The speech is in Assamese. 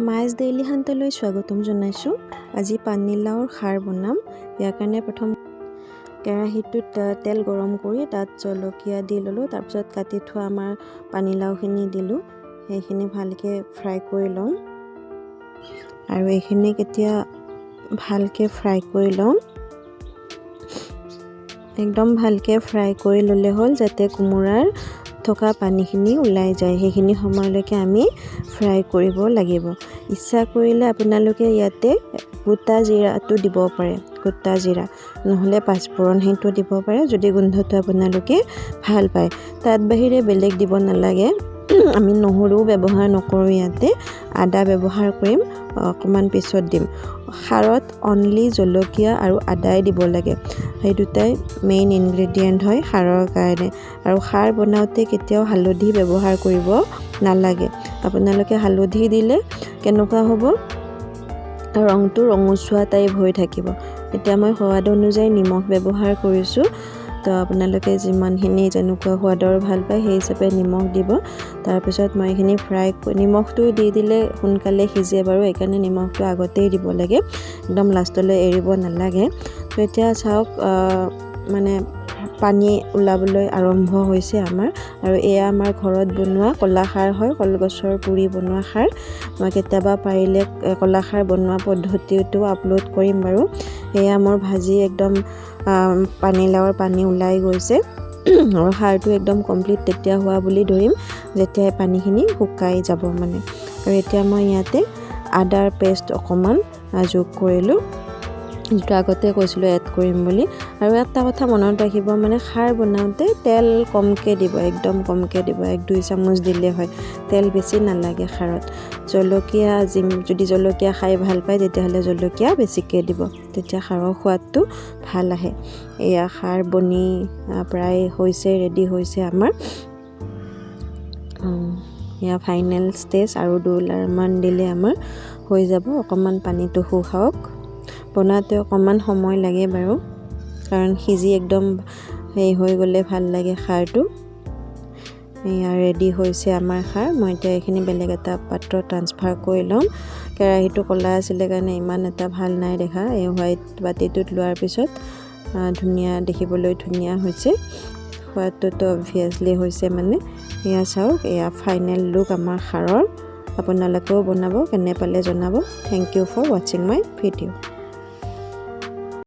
মাছ ডেইলি হাণ্টলৈ স্বাগতম জনাইছোঁ। আজি পানীলাওৰ খাৰ বনাম। ইয়াৰ কাৰণে প্ৰথম কেৰাহীটোত তেল গৰম কৰি তাত জলকীয়া দি ল'লোঁ। তাৰপিছত কাটি থোৱা আমাৰ পানীলাওখিনি দিলোঁ। সেইখিনি ভালকৈ ফ্ৰাই কৰি লওঁ আৰু এইখিনি কেতিয়া ভালকৈ ফ্ৰাই কৰি লওঁ, একদম ভালকৈ ফ্ৰাই কৰি ল'লে হ'ল, যাতে কোমোৰাৰ থকা পানীখিনি ওলাই যায়। সেইখিনি সময়লৈকে আমি ফ্ৰাই কৰিব লাগিব। ইচ্ছা কৰিলে আপোনালোকে ইয়াতে গোটা জিৰাটো দিব পাৰে, গোটা জিৰা নহ'লে পাঁচফোৰণ সেইটো দিব পাৰে যদি গোন্ধটো আপোনালোকে ভাল পায়। তাত বাহিৰে বেলেগ দিব নালাগে। আমি নহৰুও ব্যৱহাৰ নকৰোঁ, ইয়াতে আদা ব্যৱহাৰ কৰিম, অকণমান পিছত দিম। খাৰত অনলি জলকীয়া আৰু আদাই দিব লাগে। সেই দুটাই মেইন ইনগ্ৰেডিয়েণ্ট হয় খাৰৰ কাৰণে। আৰু খাৰ বনাওঁতে কেতিয়াও হালধি ব্যৱহাৰ কৰিব নালাগে। আপোনালোকে হালধি দিলে কেনেকুৱা হ'ব, ৰংটো ৰঙচুৱা টাইপ হৈ থাকিব। এতিয়া মই সোৱাদ অনুযায়ী নিমখ ব্যৱহাৰ কৰিছোঁ। তো আপোনালোকে যিমানখিনি যেনেকুৱা সোৱাদৰ ভাল পায় সেই হিচাপে নিমখ দিব। তাৰপিছত মই এইখিনি নিমখটো দি দিলে সোনকালে সিজে বাৰু, সেইকাৰণে নিমখটো আগতেই দিব লাগে, একদম লাষ্টলৈ এৰিব নালাগে। তো এতিয়া চাওক, মানে পানী ওলাবলৈ আৰম্ভ হৈছে আমাৰ। আৰু এয়া আমাৰ ঘৰত বনোৱা কলাখাৰ হয়, কলগছৰ পুৰি বনোৱা খাৰ। মই কেতিয়াবা পাৰিলে কলাখাৰ বনোৱা পদ্ধতিটো আপলোড কৰিম বাৰু। এয়া মোৰ ভাজি একদম পানীলাওৰ পানী ওলাই গৈছে আৰু খাৰটো একদম কমপ্লিট তেতিয়া হোৱা বুলি ধৰিম যেতিয়া পানীখিনি শুকাই যাব মানে। আৰু এতিয়া মই ইয়াতে আদাৰ পেষ্ট অকণমান যোগ কৰিলোঁ, যিটো আগতে কৈছিলোঁ এড কৰিম বুলি। আৰু এটা কথা মনত ৰাখিব, মানে খাৰ বনাওঁতে তেল কমকৈ দিব, একদম কমকৈ দিব, 1-2 চামুচ দিলে হয়, তেল বেছি নালাগে খাৰত। জলকীয়া যদি জলকীয়া খাই ভাল পায় তেতিয়াহ'লে জলকীয়া বেছিকৈ দিব, তেতিয়া খাৰৰ সোৱাদটো ভাল আহে। এয়া খাৰ বনি প্ৰায় হৈছে, ৰেডি হৈছে আমাৰ। এয়া ফাইনেল ষ্টেজ, আৰু 2 লাৰমান দিলে আমাৰ হৈ যাব। অকণমান পানীটো শুকাওক। বনাওঁতে অকণমান সময় লাগে বাৰু, কাৰণ সিজি একদম হেৰি হৈ গ'লে ভাল লাগে খাৰটো। এয়া ৰেডি হৈছে আমাৰ খাৰ। মই এতিয়া এইখিনি বেলেগ এটা পাত্ৰত ট্ৰান্সফাৰ কৰি ল'ম। কেৰাহীটো ক'লা আছিলে কাৰণে ইমান এটা ভাল নাই দেখা। এই হোৱাইট বাতিটোত লোৱাৰ পিছত ধুনীয়া, দেখিবলৈ ধুনীয়া হৈছে, সোৱাদটোতো অবভিয়াছলি হৈছে মানে। এয়া চাওক, এয়া ফাইনেল লুক আমাৰ খাৰৰ। আপোনালোকেও বনাব, কেনে পালে জনাব। থেংক ইউ ফৰ ৱাচিং মাই ভিডিঅ'।